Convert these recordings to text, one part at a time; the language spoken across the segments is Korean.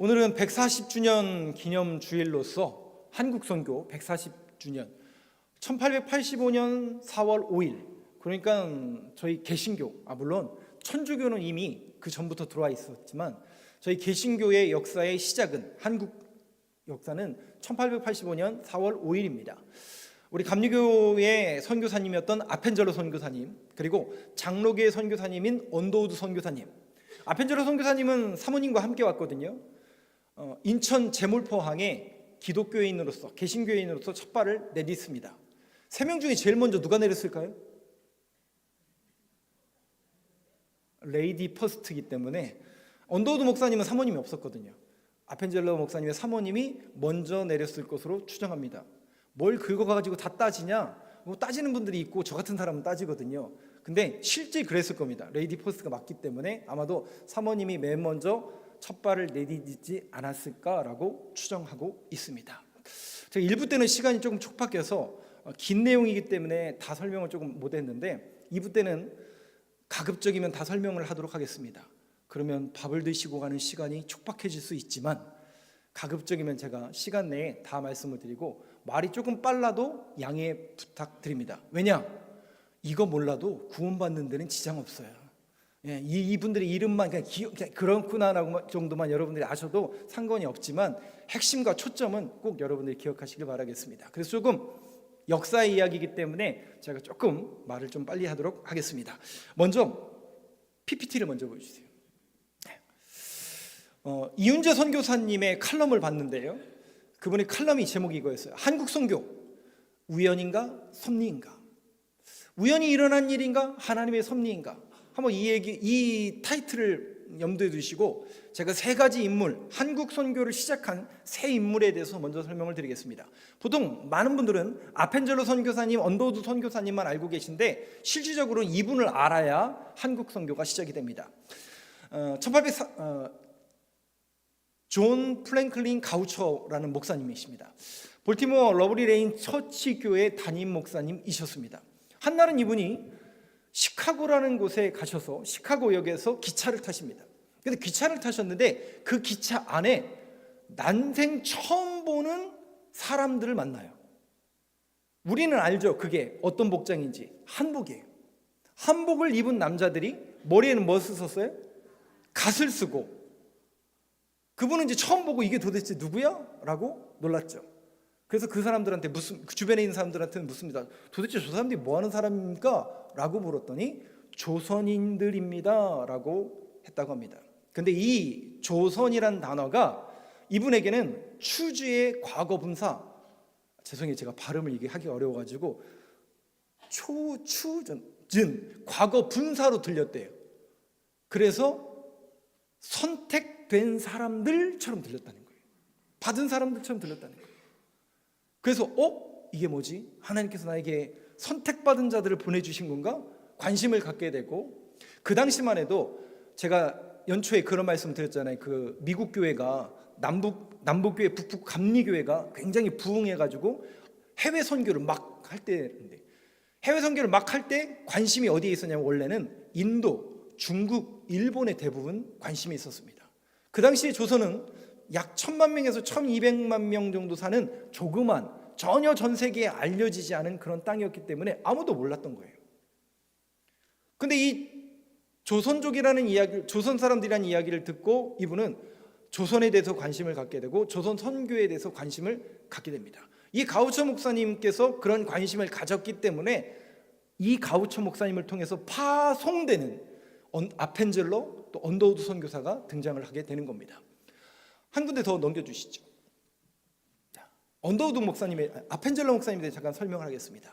오늘은 140주년 기념 주일로서 한국 선교 140주년 1885년 4월 5일, 그러니까 저희 개신교, 물론 천주교는 이미 그 전부터 들어와 있었지만 저희 개신교의 역사의 시작은, 한국 역사는 1885년 4월 5일입니다. 우리 감리교의 선교사님이었던 아펜젤로 선교사님, 그리고 장로교의 선교사님인 언더우드 선교사님. 아펜젤로 선교사님은 사모님과 함께 왔거든요. 인천 제물포항에 기독교인으로서, 개신교인으로서 첫 발을 내딛습니다. 3명 중에 제일 먼저 누가 내렸을까요? 레이디 퍼스트이기 때문에 언더우드 목사님은 사모님이 없었거든요. 아펜젤로 목사님의 사모님이 먼저 내렸을 것으로 추정합니다. 뭘 긁어가지고 다 따지냐? 뭐 따지는 분들이 있고 저 같은 사람은 따지거든요. 근데 실제 그랬을 겁니다. 레이디 퍼스트가 맞기 때문에 아마도 사모님이 맨 먼저 첫 발을 내딛지 않았을까라고 추정하고 있습니다. 제가 1부 때는 시간이 조금 촉박해서 긴 내용이기 때문에 다 설명을 조금 못했는데 2부 때는 가급적이면 다 설명을 하도록 하겠습니다. 그러면 밥을 드시고 가는 시간이 촉박해질 수 있지만 가급적이면 제가 시간 내에 다 말씀을 드리고 말이 조금 빨라도 양해 부탁드립니다. 왜냐? 이거 몰라도 구원받는 데는 지장 없어요. 이분들의 이름만 그냥 그렇구나라고 정도만 여러분들이 아셔도 상관이 없지만 핵심과 초점은 꼭 여러분들이 기억하시길 바라겠습니다. 그래서 조금 역사의 이야기이기 때문에 제가 조금 말을 좀 빨리 하도록 하겠습니다. 먼저 PPT를 먼저 보여주세요. 이윤재 선교사님의 칼럼을 봤는데요, 그분의 칼럼이 제목이 이거였어요. 한국 선교, 우연인가 섭리인가? 우연히 일어난 일인가 하나님의 섭리인가? 한번 이 타이틀을 염두에 두시고 제가 3가지 인물, 한국 선교를 시작한 3 인물에 대해서 먼저 설명을 드리겠습니다. 보통 많은 분들은 아펜젤로 선교사님, 언더우드 선교사님만 알고 계신데 실질적으로 이분을 알아야 한국 선교가 시작이 됩니다. 존 플랭클린 가우처라는 목사님이십니다. 볼티모어 러브리 레인 처치 교회 담임 목사님이셨습니다. 한날은 이분이 시카고라는 곳에 가셔서 시카고역에서 기차를 타십니다. 근데 기차를 타셨는데 그 기차 안에 난생 처음 보는 사람들을 만나요. 우리는 알죠, 그게 어떤 복장인지. 한복이에요. 한복을 입은 남자들이 머리에는 무엇을 썼어요? 갓을 쓰고. 그분은 이제 처음 보고 이게 도대체 누구야? 라고 놀랐죠. 그래서 그 사람들한테 그 주변에 있는 사람들한테는 묻습니다. 도대체 저 사람들이 뭐 하는 사람입니까? 라고 물었더니 조선인들입니다 라고 했다고 합니다. 근데 이 조선이란 단어가 이분에게는 추주의 과거 분사, 죄송해요 제가 발음을 이게 하기 어려워가지고 과거 분사로 들렸대요. 그래서 선택된 사람들처럼 들렸다는 거예요. 받은 사람들처럼 들렸다는 거예요. 그래서 이게 뭐지? 하나님께서 나에게 선택받은 자들을 보내주신 건가? 관심을 갖게 되고, 그 당시만 해도 제가 연초에 그런 말씀 드렸잖아요. 그 미국 교회가 남북교회, 북북 감리교회가 굉장히 부흥해가지고 해외 선교를 막 할 때인데, 해외 선교를 막 할 때 관심이 어디에 있었냐면 원래는 인도, 중국, 일본에 대부분 관심이 있었습니다. 그 당시에 조선은 약 1000만 명에서 1200만 명 정도 사는 조그만, 전혀 전 세계에 알려지지 않은 그런 땅이었기 때문에 아무도 몰랐던 거예요. 근데 이 조선족이라는 이야기, 조선 사람들이라는 이야기를 듣고 이분은 조선에 대해서 관심을 갖게 되고 조선 선교에 대해서 관심을 갖게 됩니다. 이 가우처 목사님께서 그런 관심을 가졌기 때문에 이 가우처 목사님을 통해서 파송되는 아펜젤로 또 언더우드 선교사가 등장을 하게 되는 겁니다. 한 군데 더 넘겨주시죠. 언더우드 목사님의, 아펜젤로 목사님에 대해 잠깐 설명을 하겠습니다.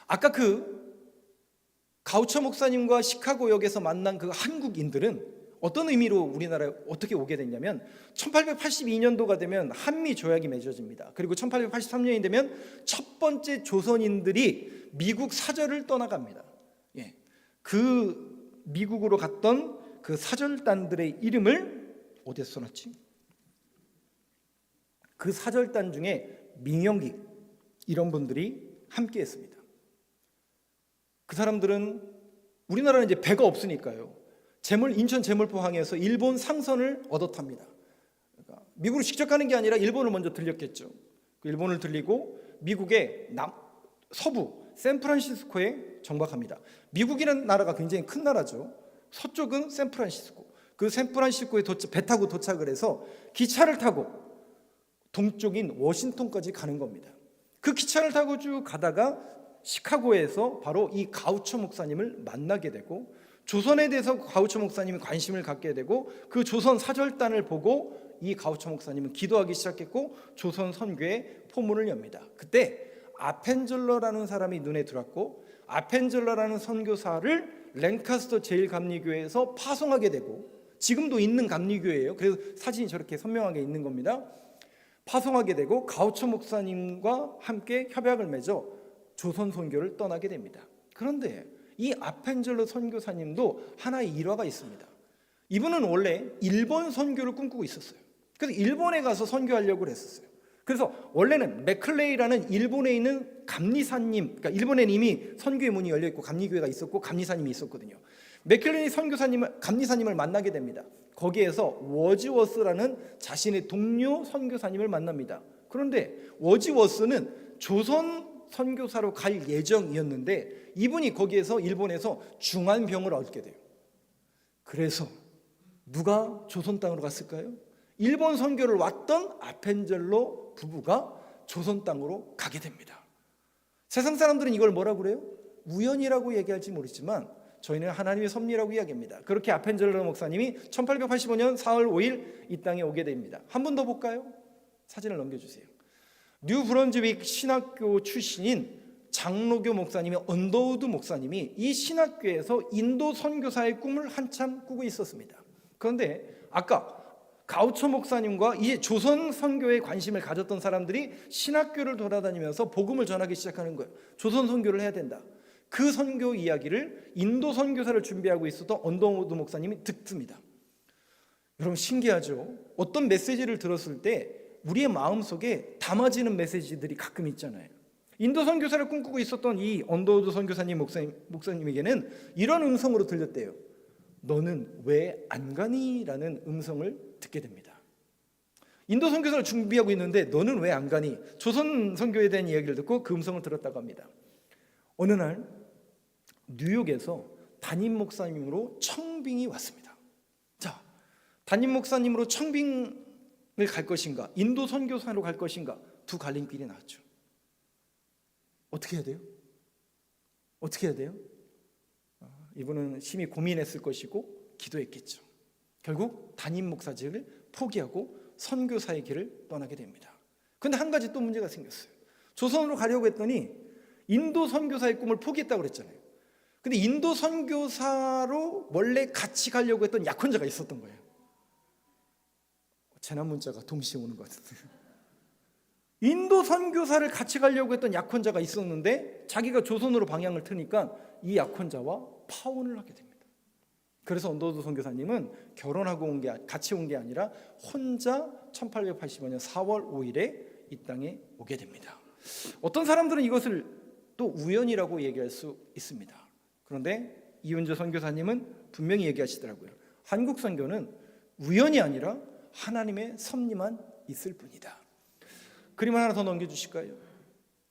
아까 그 가우처 목사님과 시카고역에서 만난 그 한국인들은 어떤 의미로 우리나라에 어떻게 오게 됐냐면 1882년도가 되면 한미 조약이 맺어집니다. 그리고 1883년이 되면 첫 번째 조선인들이 미국 사절을 떠나갑니다. 그 미국으로 갔던 그 사절단들의 이름을 어디에 써놨지? 그 사절단 중에 민영기 이런 분들이 함께 했습니다. 그 사람들은, 우리나라는 이제 배가 없으니까요, 인천 제물포항에서 일본 상선을 얻어 탑니다. 미국으로 직접 가는 게 아니라 일본을 먼저 들렸겠죠. 그 일본을 들리고 미국의 서부 샌프란시스코에 정박합니다. 미국이라는 나라가 굉장히 큰 나라죠. 서쪽은 샌프란시스코. 그 샌프란시스코에 배 타고 도착을 해서 기차를 타고 동쪽인 워싱턴까지 가는 겁니다. 그 기차를 타고 쭉 가다가 시카고에서 바로 이 가우초 목사님을 만나게 되고 조선에 대해서 가우초 목사님이 관심을 갖게 되고 그 조선 사절단을 보고 이 가우초 목사님은 기도하기 시작했고 조선 선교의 포문을 엽니다. 그때 아펜젤러라는 사람이 눈에 들어왔고 아펜젤러라는 선교사를 랭카스터 제1감리교회에서 파송하게 되고 지금도 있는 감리교회예요. 그래서 사진이 저렇게 선명하게 있는 겁니다. 파송하게 되고 가우초 목사님과 함께 협약을 맺어 조선 선교를 떠나게 됩니다. 그런데 이 아펜젤러 선교사님도 하나의 일화가 있습니다. 이분은 원래 일본 선교를 꿈꾸고 있었어요. 그래서 일본에 가서 선교하려고 했었어요. 그래서 원래는 맥클레이라는 일본에 있는 감리사님, 그러니까 일본에는 이미 선교의 문이 열려 있고 감리교회가 있었고 감리사님이 있었거든요. 맥클레이 감리사님을 만나게 됩니다. 거기에서 워지워스라는 자신의 동료 선교사님을 만납니다. 그런데 워지워스는 조선 선교사로 갈 예정이었는데 이분이 거기에서 일본에서 중한 병을 얻게 돼요. 그래서 누가 조선 땅으로 갔을까요? 일본 선교를 왔던 아펜젤러 부부가 조선 땅으로 가게 됩니다. 세상 사람들은 이걸 뭐라고 그래요? 우연이라고 얘기할지 모르지만 저희는 하나님의 섭리라고 이야기합니다. 그렇게 아펜젤러 목사님이 1885년 4월 5일 이 땅에 오게 됩니다. 한 번 더 볼까요? 사진을 넘겨주세요. 뉴 브런즈윅 신학교 출신인 장로교 목사님의 언더우드 목사님이 이 신학교에서 인도 선교사의 꿈을 한참 꾸고 있었습니다. 그런데 아까 가우초 목사님과 이제 조선 선교에 관심을 가졌던 사람들이 신학교를 돌아다니면서 복음을 전하기 시작하는 거예요. 조선 선교를 해야 된다. 그 선교 이야기를 인도 선교사를 준비하고 있었던 언더우드 목사님이 듣습니다. 여러분 신기하죠? 어떤 메시지를 들었을 때 우리의 마음속에 담아지는 메시지들이 가끔 있잖아요. 인도 선교사를 꿈꾸고 있었던 이 언더우드 선교사님 목사님에게는 이런 음성으로 들렸대요. 너는 왜 안 가니? 라는 음성을 듣게 됩니다. 인도 선교사를 준비하고 있는데 너는 왜 안 가니? 조선 선교에 대한 이야기를 듣고 그 음성을 들었다고 합니다. 어느 날 뉴욕에서 담임 목사님으로 청빙이 왔습니다. 자, 담임 목사님으로 청빙을 갈 것인가? 인도 선교사로 갈 것인가? 두 갈림길이 나왔죠. 어떻게 해야 돼요? 어떻게 해야 돼요? 이분은 심히 고민했을 것이고 기도했겠죠. 결국 담임 목사직을 포기하고 선교사의 길을 떠나게 됩니다. 그런데 한 가지 또 문제가 생겼어요. 조선으로 가려고 했더니 인도 선교사의 꿈을 포기했다고 그랬잖아요. 근데 인도 선교사로 원래 같이 가려고 했던 약혼자가 있었던 거예요. 재난 문자가 동시에 오는 것 같은데. 인도 선교사를 같이 가려고 했던 약혼자가 있었는데 자기가 조선으로 방향을 트니까 이 약혼자와 파혼을 하게 됩니다. 그래서 언더우드 선교사님은 결혼하고 같이 온 게 아니라 혼자 1885년 4월 5일에 이 땅에 오게 됩니다. 어떤 사람들은 이것을 또 우연이라고 얘기할 수 있습니다. 그런데 이은주 선교사님은 분명히 얘기하시더라고요. 한국 선교는 우연이 아니라 하나님의 섭리만 있을 뿐이다. 그림 하나 더 넘겨주실까요?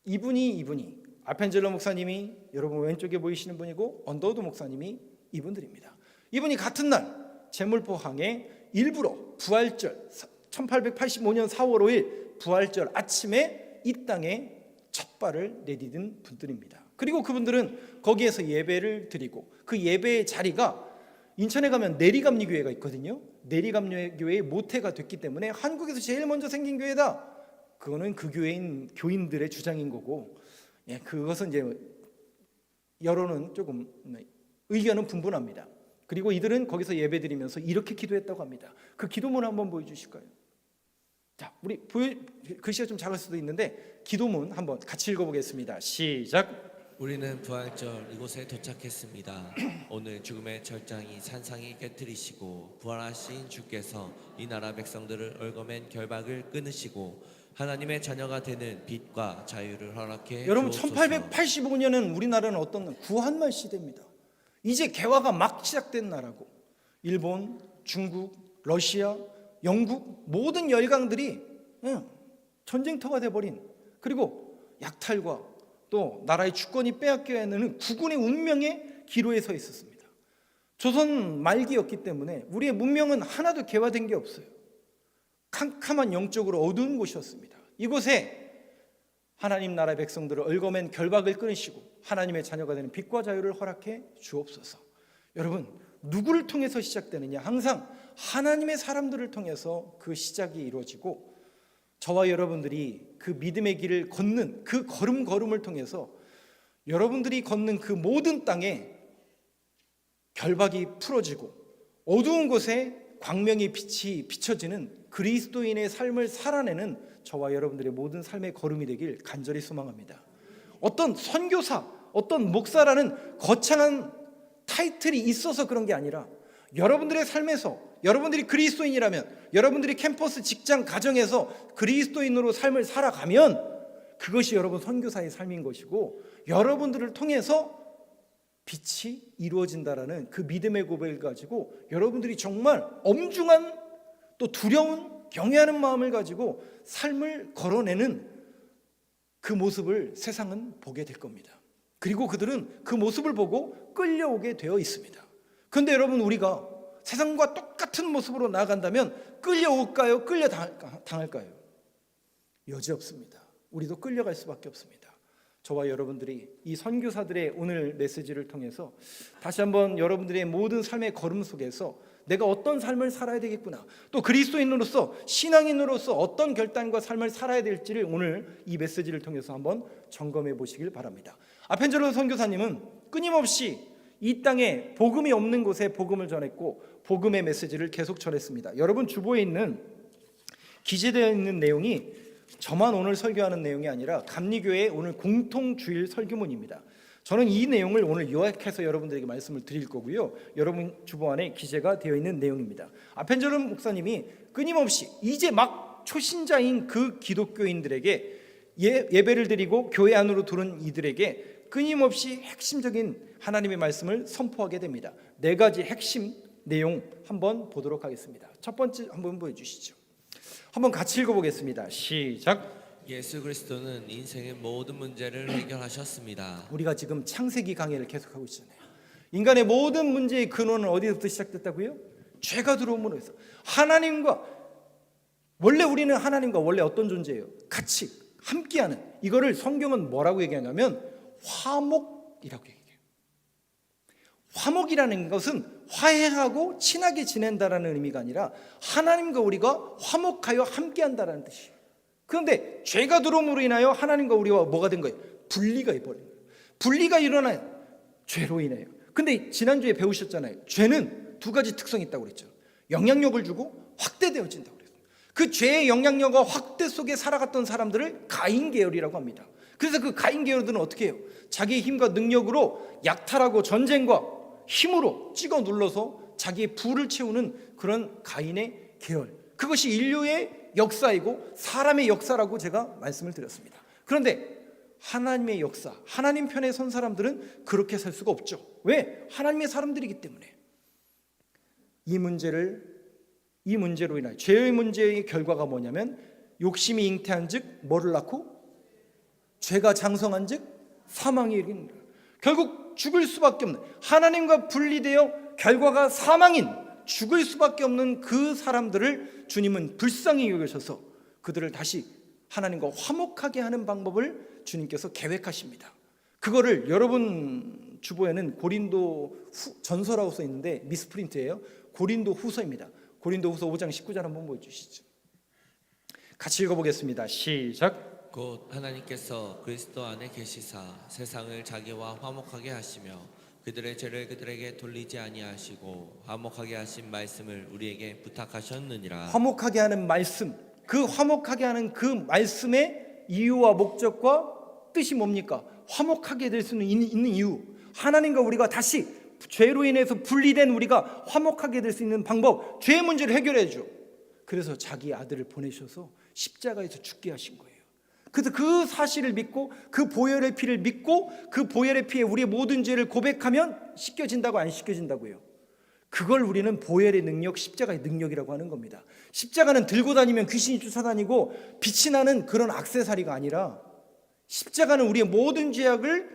이분이 아펜젤러 목사님이 여러분 왼쪽에 보이시는 분이고 언더우드 목사님이 이분들입니다. 이분이 같은 날 제물포항에 일부러 부활절 1885년 4월 5일 부활절 아침에 이 땅에 첫 발을 내디딘 분들입니다. 그리고 그분들은 거기에서 예배를 드리고 그 예배의 자리가 인천에 가면 내리감리교회가 있거든요. 내리감리교회의 모태가 됐기 때문에 한국에서 제일 먼저 생긴 교회다. 그거는 그 교회인 교인들의 주장인 거고, 그것은 이제 여론은 조금 의견은 분분합니다. 그리고 이들은 거기서 예배드리면서 이렇게 기도했다고 합니다. 그 기도문 한번 보여주실까요? 자, 우리 글씨가 좀 작을 수도 있는데 기도문 한번 같이 읽어보겠습니다. 시작. 우리는 부활절 이곳에 도착했습니다. 오늘 죽음의 절장이 산상이 깨뜨리시고 부활하신 주께서 이 나라 백성들을 얽어맨 결박을 끊으시고 하나님의 자녀가 되는 빛과 자유를 허락해 여러분 주옵소서. 1885년은 우리나라는 어떤 구한말 시대입니다. 이제 개화가 막 시작된 나라고 일본, 중국, 러시아, 영국 모든 열강들이 전쟁터가 돼버린, 그리고 약탈과 또 나라의 주권이 빼앗겨야 하는 국군의 운명의 기로에 서 있었습니다. 조선 말기였기 때문에 우리의 문명은 하나도 개화된 게 없어요. 캄캄한 영적으로 어두운 곳이었습니다. 이곳에 하나님 나라 백성들을 얽어맨 결박을 끊으시고 하나님의 자녀가 되는 빛과 자유를 허락해 주옵소서. 여러분, 누구를 통해서 시작되느냐? 항상 하나님의 사람들을 통해서 그 시작이 이루어지고, 저와 여러분들이 그 믿음의 길을 걷는 그 걸음걸음을 통해서 여러분들이 걷는 그 모든 땅에 결박이 풀어지고 어두운 곳에 광명의 빛이 비춰지는 그리스도인의 삶을 살아내는 저와 여러분들의 모든 삶의 걸음이 되길 간절히 소망합니다. 어떤 선교사, 어떤 목사라는 거창한 타이틀이 있어서 그런 게 아니라 여러분들의 삶에서, 여러분들이 그리스도인이라면, 여러분들이 캠퍼스, 직장, 가정에서 그리스도인으로 삶을 살아가면 그것이 여러분 선교사의 삶인 것이고, 여러분들을 통해서 빛이 이루어진다라는 그 믿음의 고백을 가지고 여러분들이 정말 엄중한, 또 두려운, 경외하는 마음을 가지고 삶을 걸어내는 그 모습을 세상은 보게 될 겁니다. 그리고 그들은 그 모습을 보고 끌려오게 되어 있습니다. 그런데 여러분, 우리가 세상과 똑같은 모습으로 나아간다면 끌려올까요? 끌려당할까요? 여지없습니다. 우리도 끌려갈 수밖에 없습니다. 저와 여러분들이 이 선교사들의 오늘 메시지를 통해서 다시 한번 여러분들의 모든 삶의 걸음 속에서 내가 어떤 삶을 살아야 되겠구나, 또 그리스도인으로서, 신앙인으로서 어떤 결단과 삶을 살아야 될지를 오늘 이 메시지를 통해서 한번 점검해 보시길 바랍니다. 아펜젤로 선교사님은 끊임없이 이 땅에 복음이 없는 곳에 복음을 전했고 복음의 메시지를 계속 전했습니다. 여러분 주보에 있는 기재되어 있는 내용이 저만 오늘 설교하는 내용이 아니라 감리교회의 오늘 공통주일 설교문입니다. 저는 이 내용을 오늘 요약해서 여러분들에게 말씀을 드릴 거고요. 여러분 주보 안에 기재가 되어 있는 내용입니다. 아펜젤로 목사님이 끊임없이 이제 막 초신자인 그 기독교인들에게 예배를 드리고 교회 안으로 들어온 이들에게 끊임없이 핵심적인 하나님의 말씀을 선포하게 됩니다. 4가지 핵심 내용 한번 보도록 하겠습니다. 첫 번째 한번 보여주시죠. 한번 같이 읽어보겠습니다. 시작. 예수 그리스도는 인생의 모든 문제를 해결하셨습니다. 우리가 지금 창세기 강해를 계속하고 있잖아요. 인간의 모든 문제의 근원은 어디서부터 시작됐다고요? 죄가 들어옴으로 해서. 하나님과, 원래 우리는 하나님과 원래 어떤 존재예요? 같이 함께하는, 이거를 성경은 뭐라고 얘기하냐면 화목이라고 얘기해요. 화목이라는 것은 화해하고 친하게 지낸다라는 의미가 아니라 하나님과 우리가 화목하여 함께한다라는 뜻이에요. 그런데 죄가 들어옴으로 인하여 하나님과 우리와 뭐가 된 거예요? 분리가 해버린 거예요. 분리가 일어나요. 죄로 인해요. 근데 지난주에 배우셨잖아요. 죄는 2가지 특성이 있다고 그랬죠. 영향력을 주고 확대되어진다고 그랬어요. 그 죄의 영향력과 확대 속에 살아갔던 사람들을 가인 계열이라고 합니다. 그래서 그 가인 계열들은 어떻게 해요? 자기의 힘과 능력으로 약탈하고 전쟁과 힘으로 찍어 눌러서 자기의 부를 채우는 그런 가인의 계열, 그것이 인류의 역사이고 사람의 역사라고 제가 말씀을 드렸습니다. 그런데 하나님의 역사, 하나님 편에 선 사람들은 그렇게 살 수가 없죠. 왜? 하나님의 사람들이기 때문에. 이 문제로 인하여 죄의 문제의 결과가 뭐냐면 욕심이 잉태한 즉 뭐를 낳고 죄가 장성한 즉 사망이 이르는 거예요. 결국 죽을 수밖에 없는, 하나님과 분리되어 결과가 사망인, 죽을 수밖에 없는 그 사람들을 주님은 불쌍히 여기셔서 그들을 다시 하나님과 화목하게 하는 방법을 주님께서 계획하십니다. 그거를 여러분 주보에는 고린도 전서라고 써 있는데 미스프린트예요. 고린도 후서입니다. 고린도 후서 5장 19절 한번 보여주시죠. 같이 읽어보겠습니다. 시작. 곧 하나님께서 그리스도 안에 계시사 세상을 자기와 화목하게 하시며 그들의 죄를 그들에게 돌리지 아니하시고 화목하게 하신 말씀을 우리에게 부탁하셨느니라. 화목하게 하는 말씀, 그 화목하게 하는 그 말씀의 이유와 목적과 뜻이 뭡니까? 화목하게 될 수 있는 이유, 하나님과 우리가 다시 죄로 인해서 분리된 우리가 화목하게 될 수 있는 방법, 죄의 문제를 해결해 줘. 그래서 자기 아들을 보내셔서 십자가에서 죽게 하신 거예요. 그래서 그 사실을 믿고 그 보혈의 피를 믿고 그 보혈의 피에 우리의 모든 죄를 고백하면 씻겨진다고, 안 씻겨진다고요? 그걸 우리는 보혈의 능력, 십자가의 능력이라고 하는 겁니다. 십자가는 들고 다니면 귀신이 쫓아다니고 빛이 나는 그런 액세서리가 아니라 십자가는 우리의 모든 죄악을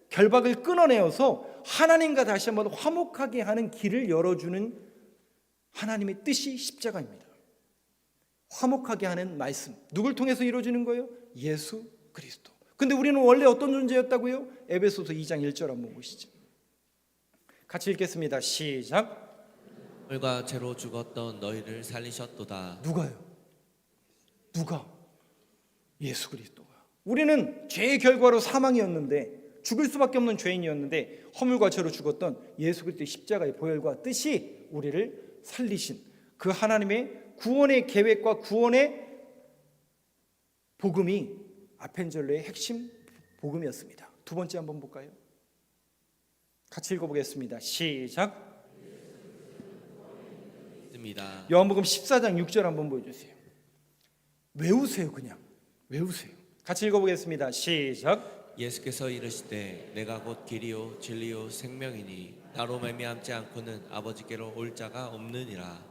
결박을 끊어내어서 하나님과 다시 한번 화목하게 하는 길을 열어주는 하나님의 뜻이 십자가입니다. 화목하게 하는 말씀, 누굴 통해서 이루어지는 거예요? 예수 그리스도. 근데 우리는 원래 어떤 존재였다고요? 에베소서 2장 1절 한번 보시죠. 같이 읽겠습니다. 시작. 물과 죄로 죽었던 너희를 살리셨도다. 누가요? 누가? 예수 그리스도가. 우리는 죄의 결과로 사망이었는데, 죽을 수밖에 없는 죄인이었는데 허물과 죄로 죽었던 예수 그리스도의 십자가의 보혈과 뜻이 우리를 살리신 그 하나님의 구원의 계획과 구원의 복음이 아펜젤러의 핵심 복음이었습니다. 두 번째 한번 볼까요? 같이 읽어보겠습니다. 시작. 요한복음 14장 6절 한번 보여주세요. 외우세요. 그냥 외우세요. 같이 읽어보겠습니다. 시작. 예수께서 이르시되 내가 곧 길이요 진리요 생명이니 나로 말미암지 않고는 아버지께로 올 자가 없느니라.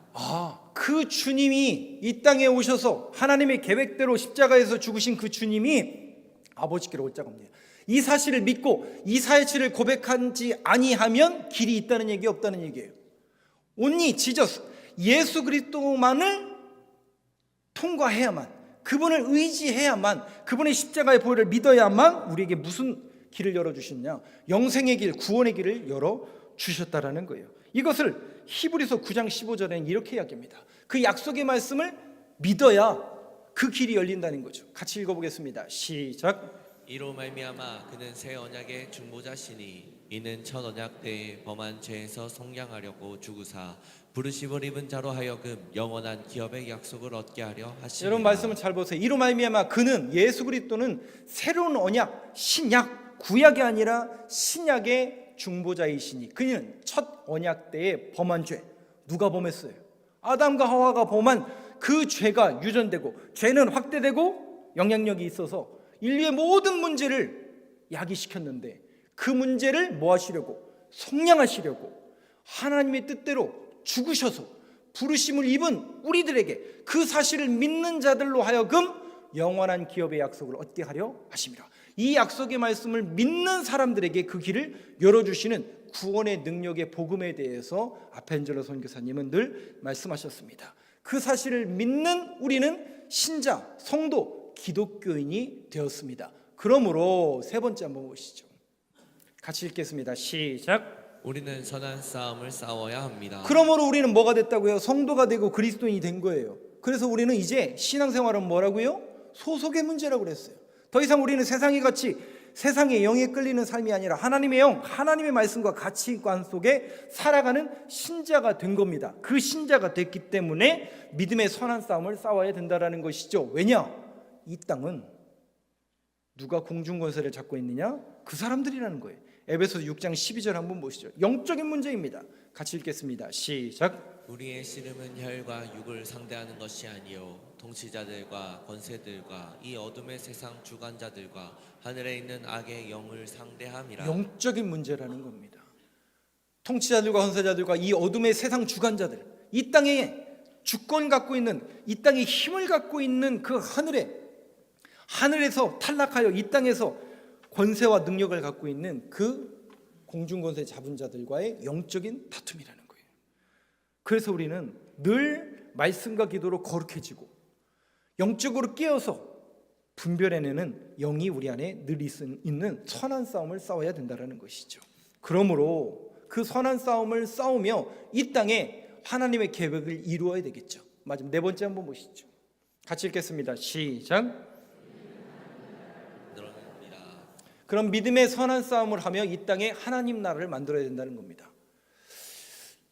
그 주님이 이 땅에 오셔서 하나님의 계획대로 십자가에서 죽으신 그 주님이 아버지께로 올 자가 없느니라. 이 사실을 믿고 이 사실을 고백하지 아니하면 길이 있다는 얘기 없다는 얘기예요. 온리 지저스 예수 그리스도만을 통과해야만, 그분을 의지해야만, 그분의 십자가의 보혈을 믿어야만 우리에게 무슨 길을 열어주셨냐? 영생의 길, 구원의 길을 열어주셨다라는 거예요. 이것을 히브리서 9장 15절에는 이렇게 이야기합니다. 그 약속의 말씀을 믿어야 그 길이 열린다는 거죠. 같이 읽어보겠습니다. 시작. 이로 말미암아 그는 새 언약의 중보자시니 이는 첫 언약 때에 범한 죄에서 속량하려고 죽으사 부르심을 입은 자로 하여금 영원한 기업의 약속을 얻게 하려 하시니라. 여러분 말씀을 잘 보세요. 이로 말미암아 그는, 예수 그리스도는 새로운 언약, 신약, 구약이 아니라 신약의 중보자이시니 그는 첫 언약 때에 범한 죄, 누가 범했어요? 아담과 하와가 범한 그 죄가 유전되고 죄는 확대되고 영향력이 있어서 인류의 모든 문제를 야기시켰는데 그 문제를 뭐 하시려고? 속량하시려고 하나님의 뜻대로 죽으셔서 부르심을 입은 우리들에게 그 사실을 믿는 자들로 하여금 영원한 기업의 약속을 얻게 하려 하심이라. 이 약속의 말씀을 믿는 사람들에게 그 길을 열어주시는 구원의 능력의 복음에 대해서 아펜젤러 선교사님은 늘 말씀하셨습니다. 그 사실을 믿는 우리는 신자, 성도, 기독교인이 되었습니다. 그러므로 세 번째 한번 보시죠. 같이 읽겠습니다. 시작. 우리는 선한 싸움을 싸워야 합니다. 그러므로 우리는 뭐가 됐다고요? 성도가 되고 그리스도인이 된 거예요. 그래서 우리는 이제 신앙생활은 뭐라고요? 소속의 문제라고 그랬어요. 더 이상 우리는 세상이 같이 세상의 영에 끌리는 삶이 아니라 하나님의 영, 하나님의 말씀과 가치관 속에 살아가는 신자가 된 겁니다. 그 신자가 됐기 때문에 믿음의 선한 싸움을 싸워야 된다는 것이죠. 왜냐? 이 땅은 누가 공중권세를 잡고 있느냐? 그 사람들이라는 거예요. 에베소서 6장 12절 한번 보시죠. 영적인 문제입니다. 같이 읽겠습니다. 시작. 우리의 씨름은 혈과 육을 상대하는 것이 아니요 통치자들과 권세들과 이 어둠의 세상 주관자들과 하늘에 있는 악의 영을 상대함이라. 영적인 문제라는 겁니다. 통치자들과 권세자들과 이 어둠의 세상 주관자들, 이 땅에 주권 갖고 있는, 이 땅에 힘을 갖고 있는 그 하늘에서 탈락하여 이 땅에서 권세와 능력을 갖고 있는 그 공중권세 잡은 자들과의 영적인 다툼이라는 거예요. 그래서 우리는 늘 말씀과 기도로 거룩해지고 영적으로 깨어서 분별해내는 영이 우리 안에 늘 있는 선한 싸움을 싸워야 된다는 것이죠. 그러므로 그 선한 싸움을 싸우며 이 땅에 하나님의 계획을 이루어야 되겠죠. 마지막 네 번째 한번 보시죠. 같이 읽겠습니다. 시작. 그럼 믿음의 선한 싸움을 하며 이 땅에 하나님 나라를 만들어야 된다는 겁니다.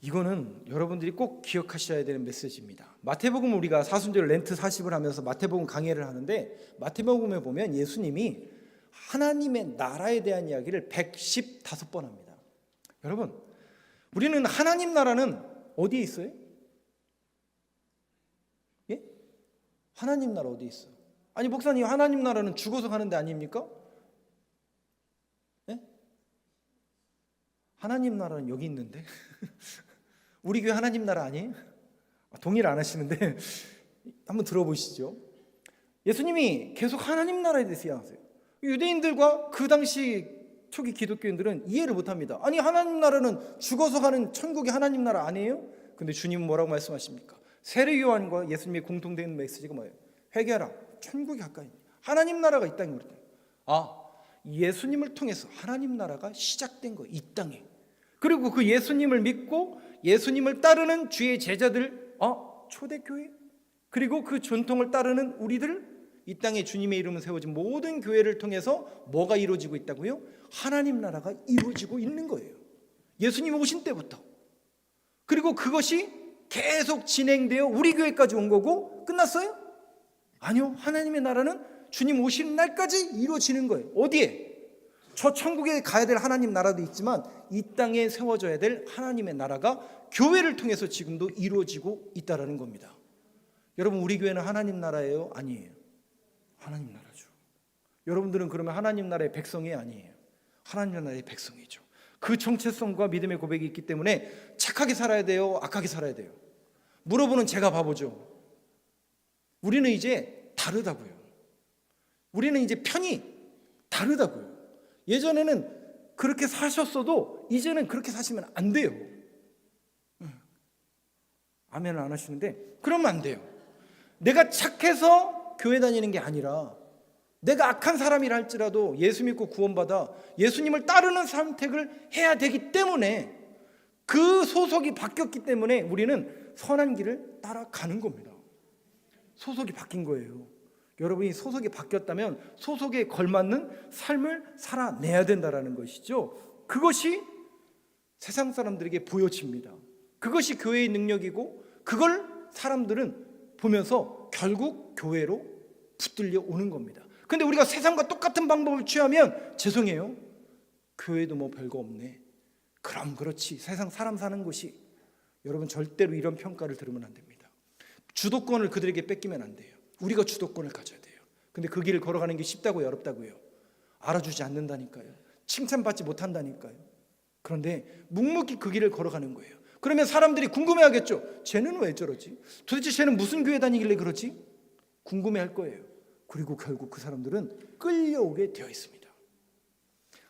이거는 여러분들이 꼭 기억하셔야 되는 메시지입니다. 마태복음 우리가 사순절 렌트 40을 하면서 마태복음 강해를 하는데 마태복음에 보면 예수님이 하나님의 나라에 대한 이야기를 115번 합니다. 여러분, 우리는 하나님 나라는 어디에 있어요? 예? 하나님 나라 어디에 있어요? 아니 목사님, 하나님 나라는 죽어서 가는 데 아닙니까? 예? 하나님 나라는 여기 있는데 우리 교회 하나님 나라 아니에요? 동의를 안 하시는데 한번 들어보시죠. 예수님이 계속 하나님 나라에 대해서 이야기하세요. 유대인들과 그 당시 초기 기독교인들은 이해를 못합니다. 아니 하나님 나라는 죽어서 가는 천국이 하나님 나라 아니에요? 근데 주님은 뭐라고 말씀하십니까? 세례 요한과 예수님의 공통된 메시지가 뭐예요? 회개하라, 천국이 가까이 있다. 하나님 나라가 이 땅에 우리 땅에. 예수님을 통해서 하나님 나라가 시작된 거예요, 이 땅에. 그리고 그 예수님을 믿고 예수님을 따르는 주의 제자들, 초대교회, 그리고 그 전통을 따르는 우리들, 이 땅에 주님의 이름을 세워진 모든 교회를 통해서 뭐가 이루어지고 있다고요? 하나님 나라가 이루어지고 있는 거예요. 예수님 오신 때부터. 그리고 그것이 계속 진행되어 우리 교회까지 온 거고 끝났어요? 아니요. 하나님의 나라는 주님 오시는 날까지 이루어지는 거예요. 어디에? 저 천국에 가야 될 하나님 나라도 있지만 이 땅에 세워져야 될 하나님의 나라가 교회를 통해서 지금도 이루어지고 있다는 겁니다. 여러분, 우리 교회는 하나님 나라예요? 아니에요? 하나님 나라죠. 여러분들은 그러면 하나님 나라의 백성이 아니에요? 하나님 나라의 백성이죠. 그 정체성과 믿음의 고백이 있기 때문에 착하게 살아야 돼요? 악하게 살아야 돼요? 물어보는 제가 바보죠. 우리는 이제 다르다고요. 우리는 이제 편이 다르다고요. 예전에는 그렇게 사셨어도 이제는 그렇게 사시면 안 돼요. 아멘을 안 하시는데 그러면 안 돼요. 내가 착해서 교회 다니는 게 아니라 내가 악한 사람이라 할지라도 예수 믿고 구원받아 예수님을 따르는 선택을 해야 되기 때문에, 그 소속이 바뀌었기 때문에 우리는 선한 길을 따라가는 겁니다. 소속이 바뀐 거예요. 여러분이 소속이 바뀌었다면 소속에 걸맞는 삶을 살아내야 된다는 것이죠. 그것이 세상 사람들에게 보여집니다. 그것이 교회의 능력이고, 그걸 사람들은 보면서 결국 교회로 붙들려 오는 겁니다. 근데 우리가 세상과 똑같은 방법을 취하면 죄송해요, 교회도 뭐 별거 없네, 그럼 그렇지, 세상 사람 사는 곳이. 여러분, 절대로 이런 평가를 들으면 안 됩니다. 주도권을 그들에게 뺏기면 안 돼요. 우리가 주도권을 가져야 돼요. 근데 그 길을 걸어가는 게 쉽다고요, 어렵다고요? 알아주지 않는다니까요. 칭찬받지 못한다니까요. 그런데 묵묵히 그 길을 걸어가는 거예요. 그러면 사람들이 궁금해하겠죠. 쟤는 왜 저러지? 도대체 쟤는 무슨 교회 다니길래 그러지? 궁금해할 거예요. 그리고 결국 그 사람들은 끌려오게 되어 있습니다.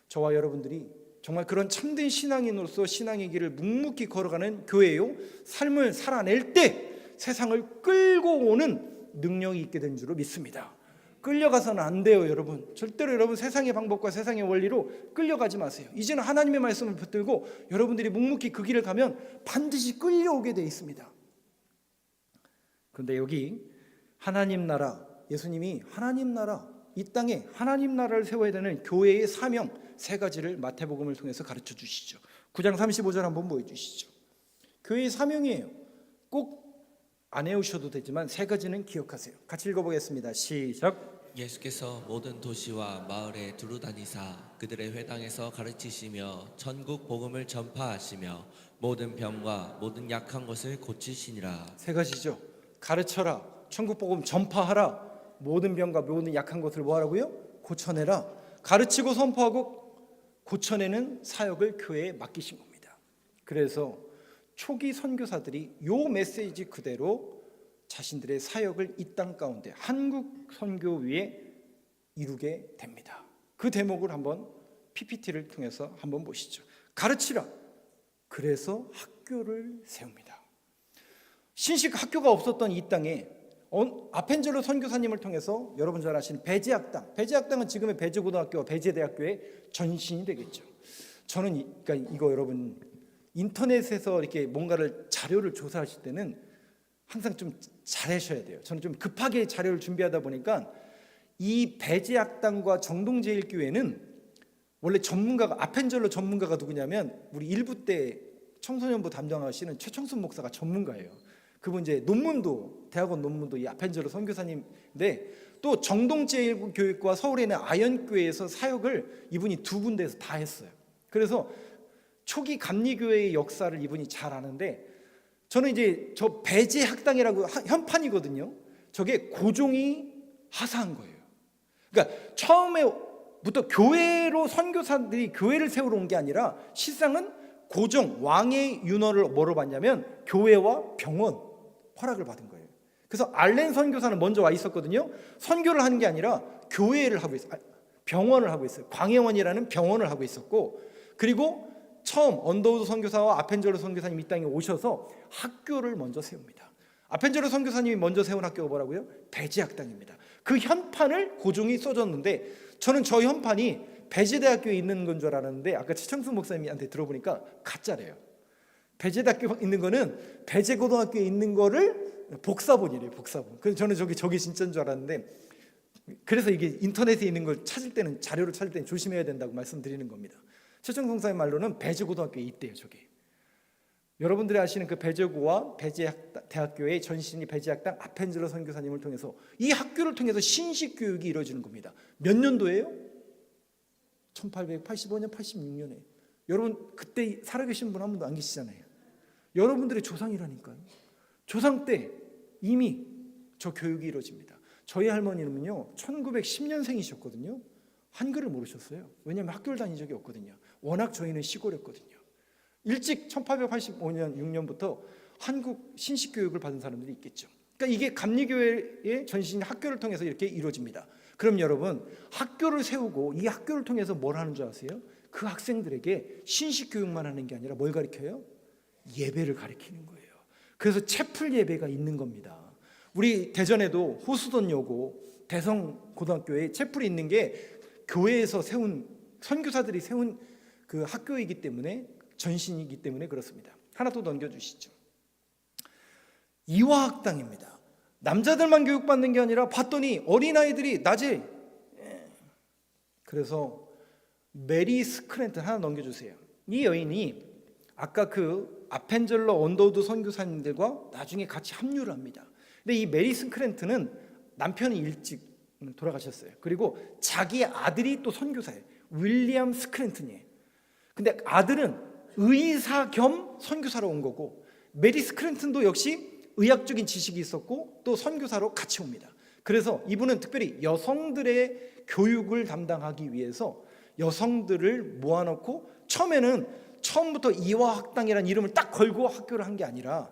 저와 여러분들이 정말 그런 참된 신앙인으로서 신앙의 길을 묵묵히 걸어가는 교회요, 삶을 살아낼 때 세상을 끌고 오는 능력이 있게 된 줄로 믿습니다. 끌려가서는 안 돼요, 여러분. 절대로 여러분 세상의 방법과 세상의 원리로 끌려가지 마세요. 이제는 하나님의 말씀을 붙들고 여러분들이 묵묵히 그 길을 가면 반드시 끌려오게 돼 있습니다. 그런데 여기 하나님 나라, 예수님이 하나님 나라, 이 땅에 하나님 나라를 세워야 되는 교회의 사명 세 가지를 마태복음을 통해서 가르쳐 주시죠. 9장 35절 한번 보여주시죠. 교회의 사명이에요. 꼭 안 외우셔도 되지만 세 가지는 기억하세요. 같이 읽어보겠습니다. 시작. 예수께서 모든 도시와 마을에 두루다니사 그들의 회당에서 가르치시며 천국 복음을 전파하시며 모든 병과 모든 약한 것을 고치시니라. 세 가지죠. 가르쳐라, 천국 복음 전파하라, 모든 병과 모든 약한 것을 뭐하라고요? 고쳐내라. 가르치고 선포하고 고쳐내는 사역을 교회에 맡기신 겁니다. 그래서 초기 선교사들이 요 메시지 그대로 자신들의 사역을 이 땅 가운데 한국 선교 위에 이루게 됩니다. 그 대목을 한번 PPT를 통해서 한번 보시죠. 가르치라. 그래서 학교를 세웁니다. 신식 학교가 없었던 이 땅에 아펜젤로 선교사님을 통해서 여러분 잘 아시는 배제학당, 배제학당은 지금의 배제고등학교와 배제대학교의 전신이 되겠죠. 저는 그러니까 이거 여러분 인터넷에서 이렇게 뭔가를 자료를 조사하실 때는 항상 좀 잘하셔야 돼요. 저는 좀 급하게 자료를 준비하다 보니까 이 배제학당과 정동제일교회는 원래 전문가가, 아펜젤로 전문가가 누구냐면 우리 일부 때 청소년부 담당하시는 최청순 목사가 전문가예요. 그분 이제 논문도, 대학원 논문도 이 아펜젤로 선교사님인데, 또 정동제일교회과 서울에 있는 아연교회에서 사역을 이분이 두 군데에서 다 했어요. 그래서 초기 감리교회의 역사를 이분이 잘 아는데, 저는 이제 저 배제학당이라고 현판이거든요. 저게 고종이 하사한 거예요. 그러니까 처음에부터 교회로 선교사들이 교회를 세우러 온 게 아니라 실상은 고종 왕의 윤허를 뭐로 받냐면 교회와 병원 허락을 받은 거예요. 그래서 알렌 선교사는 먼저 와 있었거든요. 선교를 하는 게 아니라 교회를 하고 있어요. 병원을 하고 있어요. 광해원이라는 병원을 하고 있었고, 그리고 처음 언더우드 선교사와 아펜젤러 선교사님이 이 땅에 오셔서 학교를 먼저 세웁니다. 아펜젤러 선교사님이 먼저 세운 학교가 뭐라고요? 배제학당입니다. 그 현판을 고종이 써줬는데, 저는 저 현판이 배제대학교에 있는 건 줄 알았는데 아까 최청수 목사님한테 들어보니까 가짜래요. 배제대학교에 있는 거는 배제고등학교에 있는 거를 복사본이래요. 복사본. 그래서 저는 저게 진짜인 줄 알았는데, 그래서 이게 인터넷에 있는 걸 찾을 때는, 자료를 찾을 때는 조심해야 된다고 말씀드리는 겁니다. 최청수 목사님 말로는 배제고등학교에 있대요. 저게. 여러분들이 아시는 그 배제고와 배제대학교의 전신이 배제학당 아펜젤러 선교사님을 통해서, 이 학교를 통해서 신식교육이 이루어지는 겁니다. 몇 년도예요? 1885년, 86년에. 여러분 그때 살아계신 분 한 분도 안 계시잖아요. 여러분들의 조상이라니까요. 조상 때 이미 저 교육이 이루어집니다. 저희 할머니는요 1910년생이셨거든요. 한글을 모르셨어요. 왜냐하면 학교를 다닌 적이 없거든요. 워낙 저희는 시골이었거든요. 일찍 1885년 6년부터 한국 신식교육을 받은 사람들이 있겠죠. 그러니까 이게 감리교회의 전신 학교를 통해서 이렇게 이루어집니다. 그럼 여러분, 학교를 세우고 이 학교를 통해서 뭘 하는 줄 아세요? 그 학생들에게 신식교육만 하는 게 아니라 뭘 가르쳐요? 예배를 가르치는 거예요. 그래서 채플 예배가 있는 겁니다. 우리 대전에도 호수돈여고 대성고등학교에 채플이 있는 게 교회에서 세운, 선교사들이 세운 그 학교이기 때문에, 전신이기 때문에 그렇습니다. 하나 또 넘겨주시죠. 이화학당입니다. 남자들만 교육받는 게 아니라 봤더니 어린아이들이 낮에, 그래서 메리 스크랜튼 하나 넘겨주세요. 이 여인이 아까 그 아펜젤러 언더우드 선교사님들과 나중에 같이 합류를 합니다. 근데 이 메리 스크랜튼은 남편이 일찍 돌아가셨어요. 그리고 자기 아들이 또 선교사예요. 윌리엄 스크랜튼이에요. 근데 아들은 의사 겸 선교사로 온 거고, 메리 스크랜튼도 역시 의학적인 지식이 있었고 또 선교사로 같이 옵니다. 그래서 이분은 특별히 여성들의 교육을 담당하기 위해서 여성들을 모아놓고, 처음부터 이화학당이라는 이름을 딱 걸고 학교를 한 게 아니라,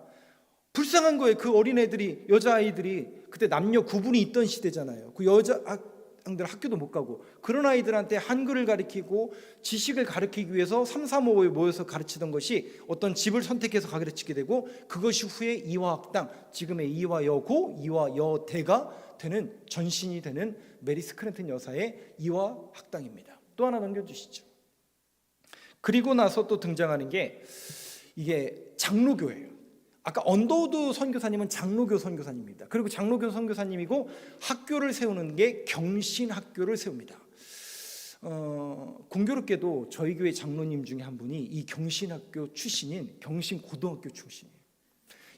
불쌍한 거예요. 그 어린애들이, 여자아이들이, 그때 남녀 구분이 있던 시대잖아요. 그 여자들 학교도 못 가고, 그런 아이들한테 한글을 가르치고 지식을 가르치기 위해서 3, 3, 5에 모여서 가르치던 것이 어떤 집을 선택해서 가르치게 되고, 그것이 후에 이화학당, 지금의 이화여고, 이화여대가 되는, 전신이 되는 메리 스크랜튼 여사의 이화학당입니다. 또 하나 넘겨주시죠. 그리고 나서 또 등장하는 게 이게 장로교예요. 아까 언더우드 선교사님은 장로교 선교사님입니다. 그리고 장로교 선교사님이고, 학교를 세우는 게 경신학교를 세웁니다. 공교롭게도 저희 교회 장로님 중에 한 분이 이 경신학교 출신인 경신고등학교 출신이에요.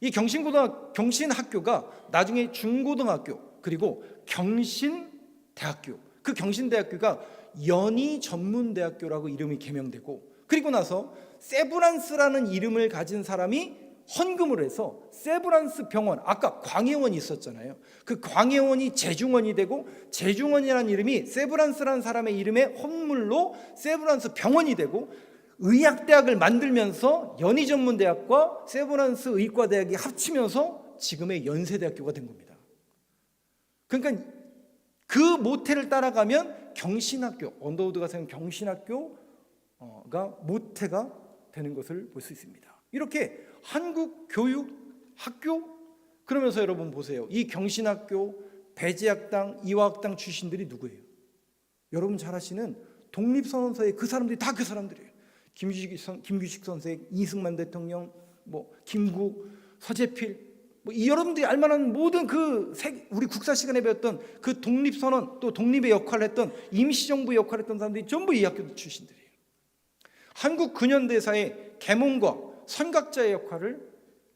이 경신학교가 나중에 중고등학교, 그리고 경신대학교, 그 경신대학교가 연희전문대학교라고 이름이 개명되고, 그리고 나서 세브란스라는 이름을 가진 사람이 헌금을 해서 세브란스 병원, 아까 광해원이 있었잖아요. 그 광해원이 제중원이 되고, 제중원이라는 이름이 세브란스라는 사람의 이름의 헌물로 세브란스 병원이 되고, 의학대학을 만들면서 연희전문대학과 세브란스 의과대학이 합치면서 지금의 연세대학교가 된 겁니다. 그러니까 그 모태를 따라가면 경신학교, 언더우드가 세운 경신학교가 모태가 되는 것을 볼 수 있습니다. 이렇게 한국 교육 학교, 그러면서 여러분 보세요. 이 경신학교, 배제학당, 이화학당 출신들이 누구예요? 여러분 잘 아시는 독립선언서의 그 사람들이 다 그 사람들이에요. 김규식 선생, 이승만 대통령, 김구, 서재필, 여러분들이 알만한 모든 우리 국사 시간에 배웠던 그 독립선언, 또 독립의 역할을 했던, 임시정부 역할을 했던 사람들이 전부 이 학교 출신들이에요. 한국 근현대사의 계몽과 선각자의 역할을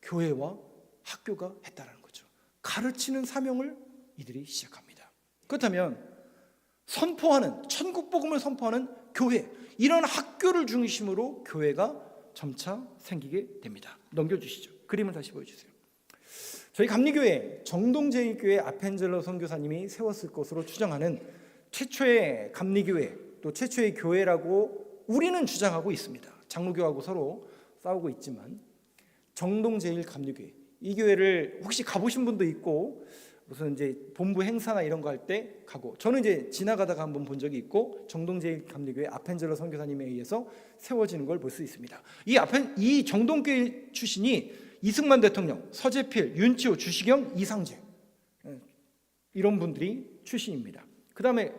교회와 학교가 했다는 거죠. 가르치는 사명을 이들이 시작합니다. 그렇다면 선포하는, 천국복음을 선포하는 교회, 이런 학교를 중심으로 교회가 점차 생기게 됩니다. 넘겨주시죠. 그림을 다시 보여주세요. 저희 감리교회 정동제일교회 아펜젤러 선교사님이 세웠을 것으로 추정하는 최초의 감리교회, 또 최초의 교회라고 우리는 주장하고 있습니다. 장로교하고 서로 싸우고 있지만 정동제일감리교회, 이 교회를 혹시 가보신 분도 있고 무슨 이제 본부 행사나 이런 거 할 때 가고, 저는 이제 지나가다가 한번 본 적이 있고 정동제일감리교회 아펜젤러 선교사님에 의해서 세워지는 걸 볼 수 있습니다. 이 정동교회 출신이 이승만 대통령, 서재필, 윤치호, 주시경, 이상재 이런 분들이 출신입니다. 그 다음에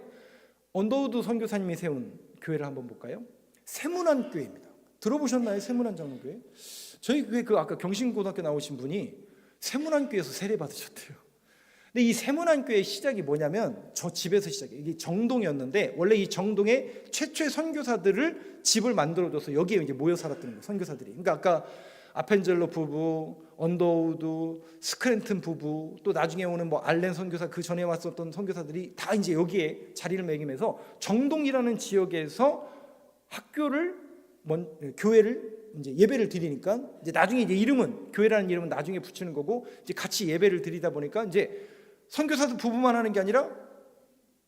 언더우드 선교사님이 세운 교회를 한번 볼까요? 세문안교회입니다. 들어보셨나요? 세문안 장로교회? 저희 교회 그 아까 경신고등학교 나오신 분이 세문안교회에서 세례 받으셨대요. 근데 이 세문안교회의 시작이 뭐냐면 저 집에서 시작해요. 이게 정동이었는데 원래 이 정동에 최초의 선교사들을 집을 만들어줘서 여기에 이제 모여 살았던 거예요. 선교사들이. 그러니까 아까 아펜젤러 부부, 언더우드, 스크랜튼 부부, 또 나중에 오는 뭐 알렌 선교사, 그 전에 왔었던 선교사들이 다 이제 여기에 자리를 매김해서 정동이라는 지역에서 교회를 이제 예배를 드리니까 이제 나중에 이제 교회라는 이름은 나중에 붙이는 거고, 이제 같이 예배를 드리다 보니까 이제 선교사들 부부만 하는 게 아니라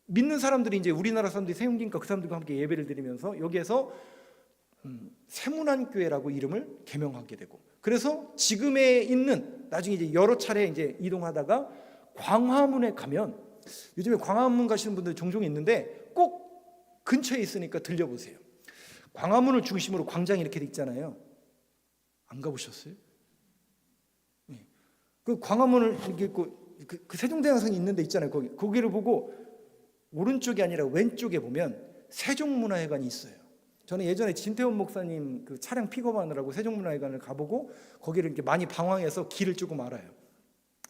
믿는 사람들이 이제 우리나라 사람들이 생기니까 그 사람들과 함께 예배를 드리면서 여기에서 세문안교회라고 이름을 개명하게 되고, 그래서 지금에 있는, 나중에 이제 여러 차례 이제 이동하다가 광화문에 가면, 요즘에 광화문 가시는 분들 종종 있는데 꼭 근처에 있으니까 들려보세요. 광화문을 중심으로 광장이 이렇게 돼 있잖아요. 안 가보셨어요? 네. 그 광화문을 이렇게 있고 그 세종대왕상이 있는 데 있잖아요. 거기를 보고 오른쪽이 아니라 왼쪽에 보면 세종문화회관이 있어요. 저는 예전에 진태원 목사님 그 차량 픽업하느라고 세종문화회관을 가보고 거기를 이렇게 많이 방황해서 길을 조금 알아요.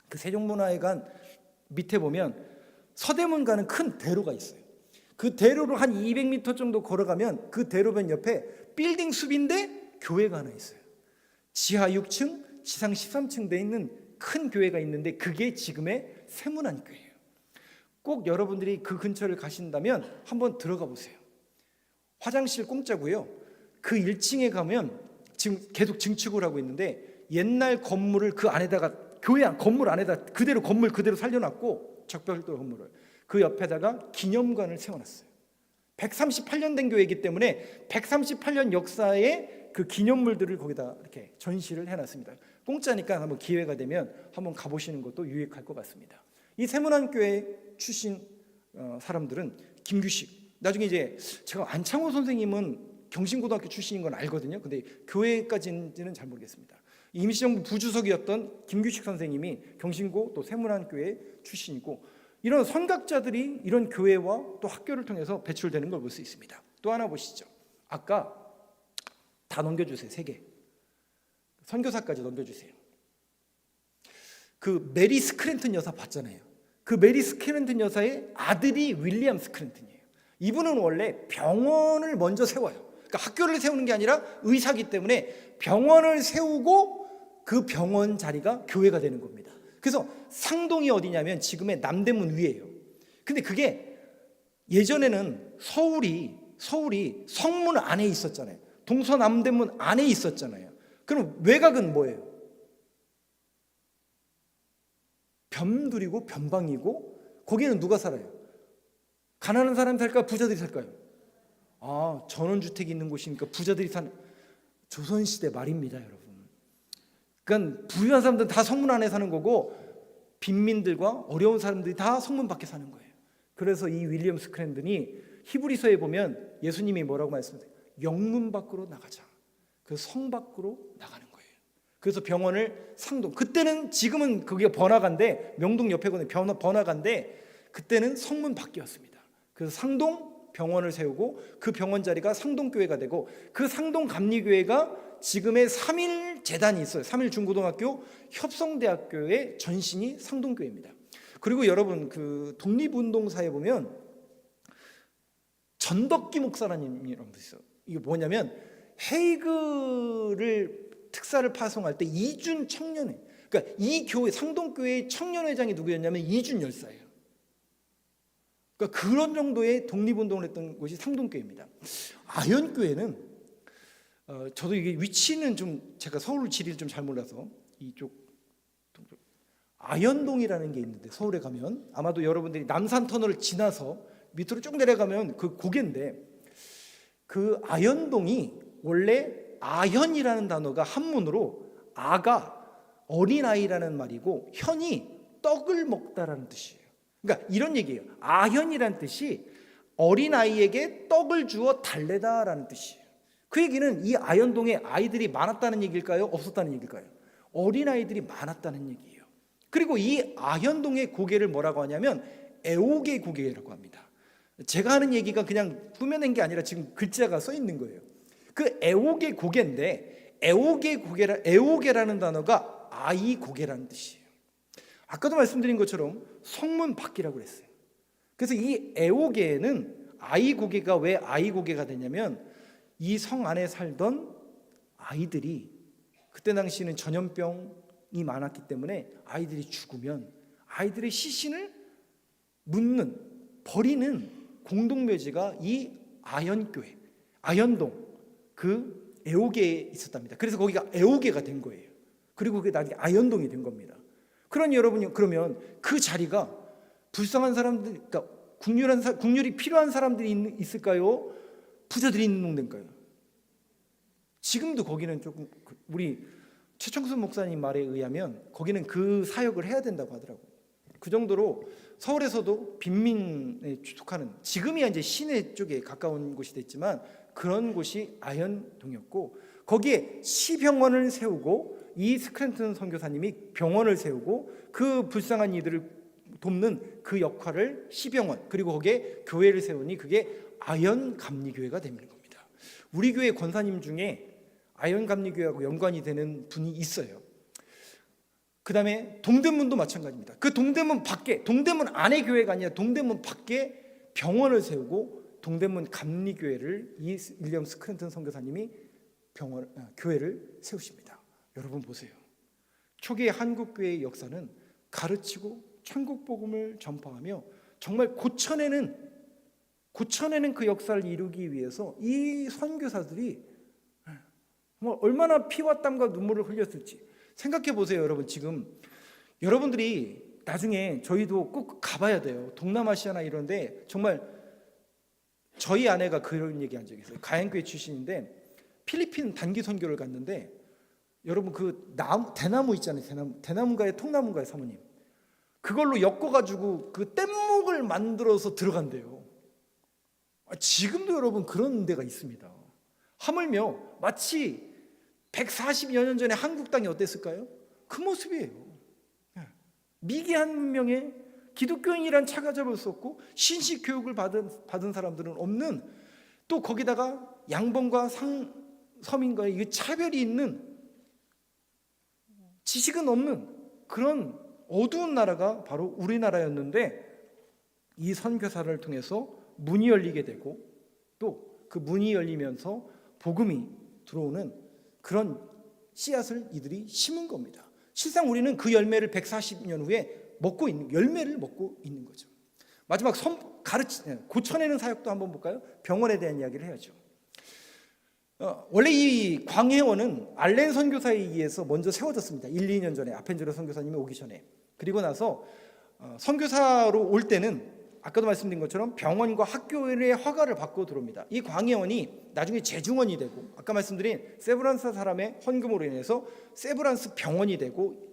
그 세종문화회관 밑에 보면 서대문 가는 큰 대로가 있어요. 그 대로를 한 200m 정도 걸어가면 그 대로변 옆에 빌딩 숲인데 교회가 하나 있어요. 지하 6층, 지상 13층 돼 있는 큰 교회가 있는데 그게 지금의 세문안교회예요. 꼭 여러분들이 그 근처를 가신다면 한번 들어가 보세요. 화장실 공짜고요. 그 1층에 가면 지금 계속 증축을 하고 있는데 옛날 건물을 그 안에다가, 교회 건물 안에다 건물 그대로 살려놨고, 적벽돌 건물을 그 옆에다가 기념관을 세워놨어요. 138년 된 교회이기 때문에 138년 역사의 그 기념물들을 거기다 이렇게 전시를 해놨습니다. 공짜니까 한번 기회가 되면 한번 가보시는 것도 유익할 것 같습니다. 이 세문안교회 출신 사람들은 김규식, 나중에 이제 제가 안창호 선생님은 경신고등학교 출신인 건 알거든요. 근데 교회까지인지는 잘 모르겠습니다. 임시정부 부주석이었던 김규식 선생님이 경신고 또 세문안교회 출신이고, 이런 선각자들이 이런 교회와 또 학교를 통해서 배출되는 걸 볼 수 있습니다. 또 하나 보시죠. 아까 다 넘겨주세요. 3개. 선교사까지 넘겨주세요. 그 메리 스크랜튼 여사 봤잖아요. 그 메리 스크랜튼 여사의 아들이 윌리엄 스크랜튼이에요. 이분은 원래 병원을 먼저 세워요. 그러니까 학교를 세우는 게 아니라 의사기 때문에 병원을 세우고 그 병원 자리가 교회가 되는 겁니다. 그래서 상동이 어디냐면 지금의 남대문 위에요. 근데 그게 예전에는 서울이 성문 안에 있었잖아요. 동서남대문 안에 있었잖아요. 그럼 외곽은 뭐예요? 변두리고 변방이고, 거기는 누가 살아요? 가난한 사람이 살까요? 부자들이 살까요? 전원주택이 있는 곳이니까 부자들이 사는, 조선시대 말입니다, 여러분. 그러니까 부유한 사람들은 다 성문 안에 사는 거고 빈민들과 어려운 사람들이 다 성문 밖에 사는 거예요. 그래서 이 윌리엄 스크랜든이 히브리서에 보면 예수님이 뭐라고 말씀하세요? 영문 밖으로 나가자. 그 성 밖으로 나가는 거예요. 그래서 병원을 상동, 그때는, 지금은 그게 번화가인데, 명동 옆에거든요. 번화가인데 그때는 성문 밖이었습니다. 그래서 상동 병원을 세우고 그 병원 자리가 상동교회가 되고, 그 상동감리교회가 지금의 3일 재단이 있어요. 3일 중고등학교 협성대학교의 전신이 상동교회입니다. 그리고 여러분 그 독립운동사에 보면 전덕기 목사라는 이런 분이 있어요. 이게 뭐냐면 헤이그를 특사를 파송할 때 이준 청년회, 그러니까 이 교회 상동교회의 청년회장이 누구였냐면 이준 열사예요. 그러니까 그런 정도의 독립운동을 했던 곳이 상동교회입니다. 아현교회는 저도 이게 위치는 좀 제가 서울 지리를 좀 잘 몰라서 이쪽 아현동이라는 게 있는데, 서울에 가면 아마도 여러분들이 남산터널을 지나서 밑으로 쭉 내려가면 그 고개인데, 그 아현동이 원래 아현이라는 단어가 한문으로 아가 어린아이라는 말이고 현이 떡을 먹다라는 뜻이에요. 그러니까 이런 얘기예요. 아현이라는 뜻이 어린아이에게 떡을 주어 달래다라는 뜻이에요. 그 얘기는 이 아현동에 아이들이 많았다는 얘기일까요? 없었다는 얘기일까요? 어린아이들이 많았다는 얘기예요. 그리고 이 아현동의 고개를 뭐라고 하냐면 애옥의 고개라고 합니다. 제가 하는 얘기가 그냥 꾸며낸 게 아니라 지금 글자가 써 있는 거예요. 그 애옥의 고개인데 애옥이라는 단어가 아이 고개라는 뜻이에요. 아까도 말씀드린 것처럼 성문 밖이라고 그랬어요. 그래서 이 애옥에는 아이 고개가 왜 아이 고개가 되냐면 이 성 안에 살던 아이들이 그때 당시에는 전염병이 많았기 때문에 아이들이 죽으면 아이들의 시신을 묻는 버리는 공동묘지가 이 아현교회 아현동 그 애옥에 있었답니다. 그래서 거기가 애옥회가 된 거예요. 그리고 그게 나중에 아현동이 된 겁니다. 그러니 여러분이 그러면 그 자리가 불쌍한 사람들, 그러니까 국률이 필요한 사람들이 있을까요? 부자들이 있는 동네인가요? 지금도 거기는 조금 우리 최청순 목사님 말에 의하면 거기는 그 사역을 해야 된다고 하더라고요. 그 정도로 서울에서도 빈민에 속하는 지금이야 이제 시내 쪽에 가까운 곳이 됐지만 그런 곳이 아현동이었고 거기에 시병원을 세우고 이 스크랜턴 선교사님이 병원을 세우고 그 불쌍한 이들을 돕는 그 역할을 시병원 그리고 거기에 교회를 세우니 그게 아현감리교회가 되는 겁니다. 우리 교회 권사님 중에 아현감리교회하고 연관이 되는 분이 있어요. 그 다음에 동대문도 마찬가지입니다. 그 동대문 밖에 동대문 안에 교회가 아니라 동대문 밖에 병원을 세우고 동대문 감리교회를 이 윌리엄 스크랜턴 선교사님이 교회를 세우십니다. 여러분 보세요. 초기의 한국교회의 역사는 가르치고 천국 복음을 전파하며 정말 고쳐내는 그 역사를 이루기 위해서 이 선교사들이 정말 얼마나 피와 땀과 눈물을 흘렸을지 생각해 보세요. 여러분 지금 여러분들이 나중에 저희도 꼭 가봐야 돼요. 동남아시아나 이런데 정말 저희 아내가 그런 얘기 한 적이 있어요. 가양교회 출신인데 필리핀 단기 선교를 갔는데 여러분 그 대나무 있잖아요. 대나무인가요? 통나무인가요? 사모님 그걸로 엮어가지고 그 뗏목을 만들어서 들어간대요. 지금도 여러분 그런 데가 있습니다. 하물며 마치 140여 년 전에 한국 땅이 어땠을까요? 그 모습이에요. 미개한 문명에 기독교인이란 차가 잡을 수 없고 신식 교육을 받은 사람들은 없는 또 거기다가 양봉과 서민과의 이 차별이 있는 지식은 없는 그런 어두운 나라가 바로 우리나라였는데 이 선교사를 통해서 문이 열리게 되고 또 그 문이 열리면서 복음이 들어오는 그런 씨앗을 이들이 심은 겁니다. 실상 우리는 그 열매를 140년 후에 열매를 먹고 있는 거죠. 마지막 고쳐내는 사역도 한번 볼까요? 병원에 대한 이야기를 해야죠. 원래 이 광해원은 알렌 선교사에 의해서 먼저 세워졌습니다. 1, 2년 전에 아펜젤러 선교사님이 오기 전에. 그리고 나서 선교사로 올 때는 아까도 말씀드린 것처럼 병원과 학교의 허가를 받고 들어옵니다. 이 광해원이 나중에 재중원이 되고 아까 말씀드린 세브란스 사람의 헌금으로 인해서 세브란스 병원이 되고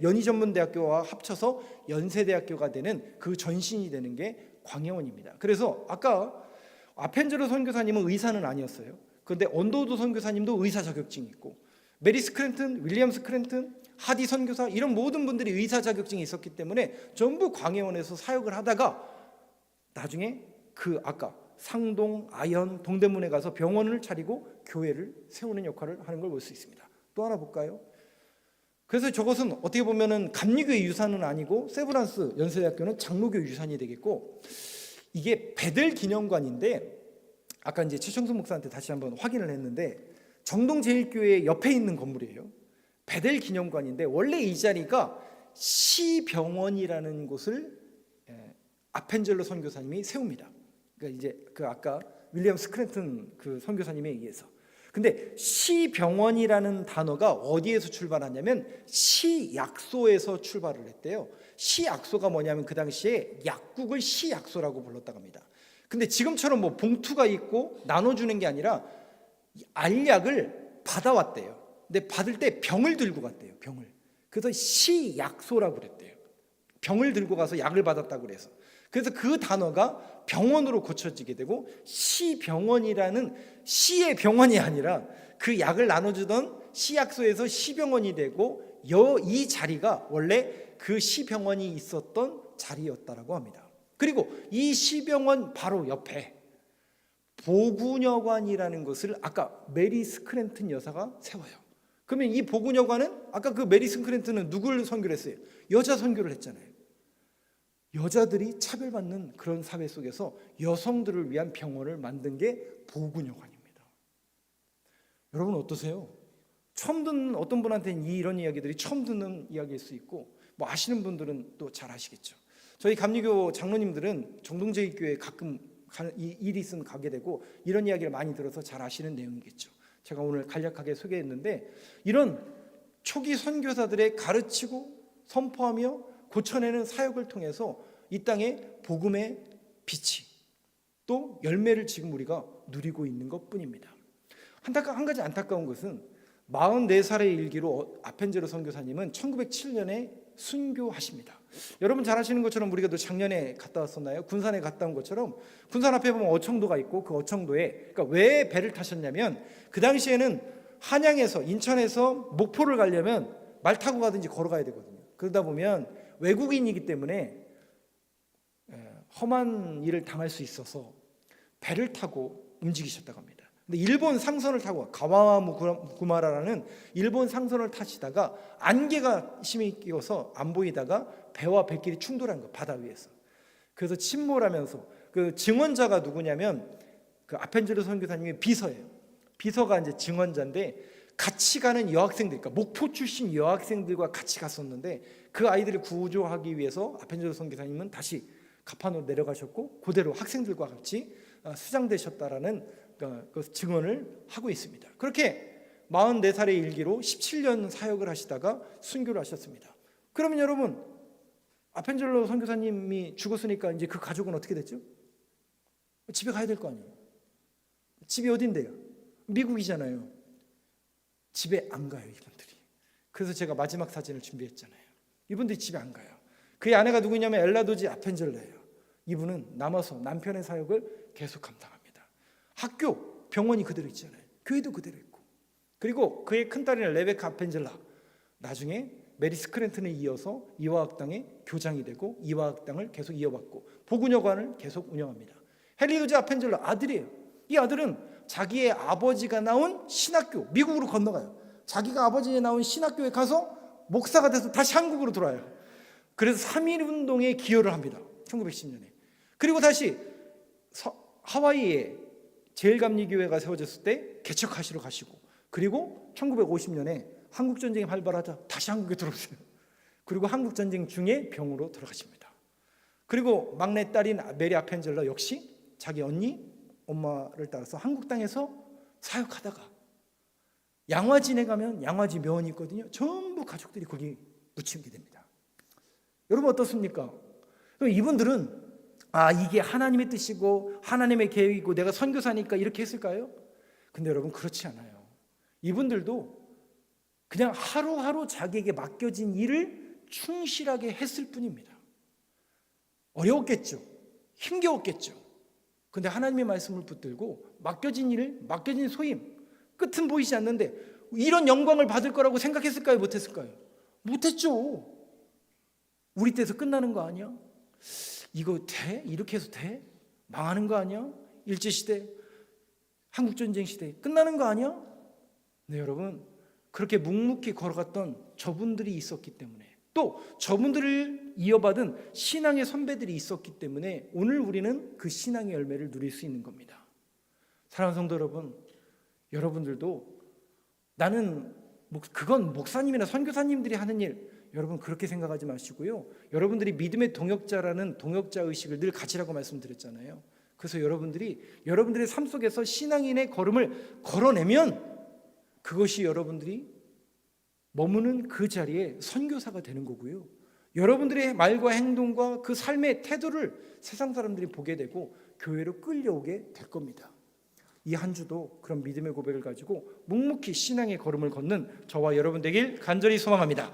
연희전문대학교와 합쳐서 연세대학교가 되는 그 전신이 되는 게 광해원입니다. 그래서 아까 아펜젤러 선교사님은 의사는 아니었어요. 그런데 언더우드 선교사님도 의사 자격증이 있고 메리 스크랜턴, 윌리엄 스크랜턴, 하디 선교사 이런 모든 분들이 의사 자격증이 있었기 때문에 전부 광해원에서 사역을 하다가 나중에 그 아까 상동, 아현, 동대문에 가서 병원을 차리고 교회를 세우는 역할을 하는 걸 볼 수 있습니다. 또 하나 볼까요? 그래서 저것은 어떻게 보면은 감리교의 유산은 아니고 세브란스 연세대학교는 장로교 유산이 되겠고 이게 베델 기념관인데 아까 이제 최청순 목사한테 다시 한번 확인을 했는데 정동제일교회 옆에 있는 건물이에요. 베델 기념관인데 원래 이 자리가 시병원이라는 곳을 아펜젤러 선교사님이 세웁니다. 그러니까 이제 그 아까 윌리엄 스크랜턴 그 선교사님에 의해서. 근데 시병원이라는 단어가 어디에서 출발하냐면 시약소에서 출발을 했대요. 시약소가 뭐냐면 그 당시에 약국을 시약소라고 불렀다고 합니다. 근데 지금처럼 뭐 봉투가 있고 나눠주는 게 아니라 알약을 받아왔대요. 근데 받을 때 병을 들고 갔대요. 병을. 그래서 시약소라고 그랬대요. 병을 들고 가서 약을 받았다고 그래서. 그래서 그 단어가 병원으로 고쳐지게 되고 시병원이라는 시의 병원이 아니라 그 약을 나눠주던 시약소에서 시병원이 되고 이 자리가 원래 그 시병원이 있었던 자리였다라고 합니다. 그리고 이 시병원 바로 옆에 보구녀관이라는 것을 아까 메리 스크랜튼 여사가 세워요. 그러면 이 보구녀관은 아까 그 메리 스크랜튼은 누굴 선교를 했어요? 여자 선교를 했잖아요. 여자들이 차별받는 그런 사회 속에서 여성들을 위한 병원을 만든 게 보구녀관입니다. 여러분 어떠세요? 처음 듣는 어떤 분한테는 이런 이야기들이 처음 듣는 이야기일 수 있고 뭐 아시는 분들은 또 잘 아시겠죠. 저희 감리교 장로님들은 정동제일교회 가끔 일이 있으면 가게 되고 이런 이야기를 많이 들어서 잘 아시는 내용이겠죠. 제가 오늘 간략하게 소개했는데 이런 초기 선교사들의 가르치고 선포하며 고쳐내는 사역을 통해서 이 땅에 복음의 빛이 또 열매를 지금 우리가 누리고 있는 것뿐입니다. 한 가지 안타까운 것은 44살의 일기로 아펜제로 선교사님은 1907년에 순교하십니다. 여러분 잘 아시는 것처럼 우리가 또 작년에 갔다 왔었나요? 군산에 갔다 온 것처럼 군산 앞에 보면 어청도가 있고 그 어청도에 그러니까 왜 배를 타셨냐면 그 당시에는 한양에서 인천에서 목포를 가려면 말 타고 가든지 걸어가야 되거든요. 그러다 보면 외국인이기 때문에 험한 일을 당할 수 있어서 배를 타고 움직이셨다고 합니다. 근데 일본 상선을 타고 가와무구마라라는 일본 상선을 타시다가 안개가 심히 끼어서 안 보이다가 배와 배끼리 충돌한 거 바다 위에서. 그래서 침몰하면서 그 증언자가 누구냐면 그 아펜제로 선교사님의 비서예요. 비서가 이제 증언자인데 같이 가는 여학생들, 그러니까 목포 출신 여학생들과 같이 갔었는데 그 아이들을 구조하기 위해서 아펜제로 선교사님은 다시 가판으로 내려가셨고 그대로 학생들과 같이 수장되셨다라는 그 증언을 하고 있습니다. 그렇게 44살의 일기로 17년 사역을 하시다가 순교를 하셨습니다. 그러면 여러분 아펜젤로 선교사님이 죽었으니까 이제 그 가족은 어떻게 됐죠? 집에 가야 될 거 아니에요. 집이 어딘데요? 미국이잖아요. 집에 안 가요 이분들이. 그래서 제가 마지막 사진을 준비했잖아요. 이분들이 집에 안 가요. 그의 아내가 누구냐면 엘라도지 아펜젤러예요. 이분은 남아서 남편의 사역을 계속 감당합니다. 학교, 병원이 그대로 있잖아요. 교회도 그대로 있고. 그리고 그의 큰딸인 레베카 아펜젤라 나중에 메리 스크랜튼에 이어서 이화학당의 교장이 되고 이화학당을 계속 이어받고 보구녀관을 계속 운영합니다. 헨리 아펜젤라 아들이에요. 이 아들은 자기의 아버지가 나온 신학교 미국으로 건너가요. 자기가 아버지에 나온 신학교에 가서 목사가 돼서 다시 한국으로 돌아와요. 그래서 3.1운동에 기여를 합니다. 1910년에. 그리고 다시 하와이에 제일감리교회가 세워졌을 때 개척하시러 가시고 그리고 1950년에 한국전쟁이 발발하자 다시 한국에 들어오세요. 그리고 한국전쟁 중에 병으로 돌아가십니다. 그리고 막내 딸인 메리 아펜젤러 역시 자기 언니, 엄마를 따라서 한국 땅에서 사역하다가 양화진에 가면 양화지 묘원이 있거든요. 전부 가족들이 거기 묻히게 됩니다. 여러분 어떻습니까? 이분들은 이게 하나님의 뜻이고 하나님의 계획이고 내가 선교사니까 이렇게 했을까요? 근데 여러분 그렇지 않아요. 이분들도 그냥 하루하루 자기에게 맡겨진 일을 충실하게 했을 뿐입니다. 어려웠겠죠. 힘겨웠겠죠. 근데 하나님의 말씀을 붙들고 맡겨진 일을, 맡겨진 소임, 끝은 보이지 않는데 이런 영광을 받을 거라고 생각했을까요? 못했을까요? 못했죠. 우리 때에서 끝나는 거 아니야? 이거 돼? 이렇게 해서 돼? 망하는 거 아니야? 일제시대, 한국전쟁 시대 끝나는 거 아니야? 네, 여러분 그렇게 묵묵히 걸어갔던 저분들이 있었기 때문에 또 저분들을 이어받은 신앙의 선배들이 있었기 때문에 오늘 우리는 그 신앙의 열매를 누릴 수 있는 겁니다. 사랑하는 성도 여러분, 여러분들도 나는 그건 목사님이나 선교사님들이 하는 일, 여러분 그렇게 생각하지 마시고요. 여러분들이 믿음의 동역자라는 동역자 의식을 늘 가지라고 말씀드렸잖아요. 그래서 여러분들의 삶 속에서 신앙인의 걸음을 걸어내면 그것이 여러분들이 머무는 그 자리에 선교사가 되는 거고요. 여러분들의 말과 행동과 그 삶의 태도를 세상 사람들이 보게 되고 교회로 끌려오게 될 겁니다. 이 한 주도 그런 믿음의 고백을 가지고 묵묵히 신앙의 걸음을 걷는 저와 여러분 되길 간절히 소망합니다.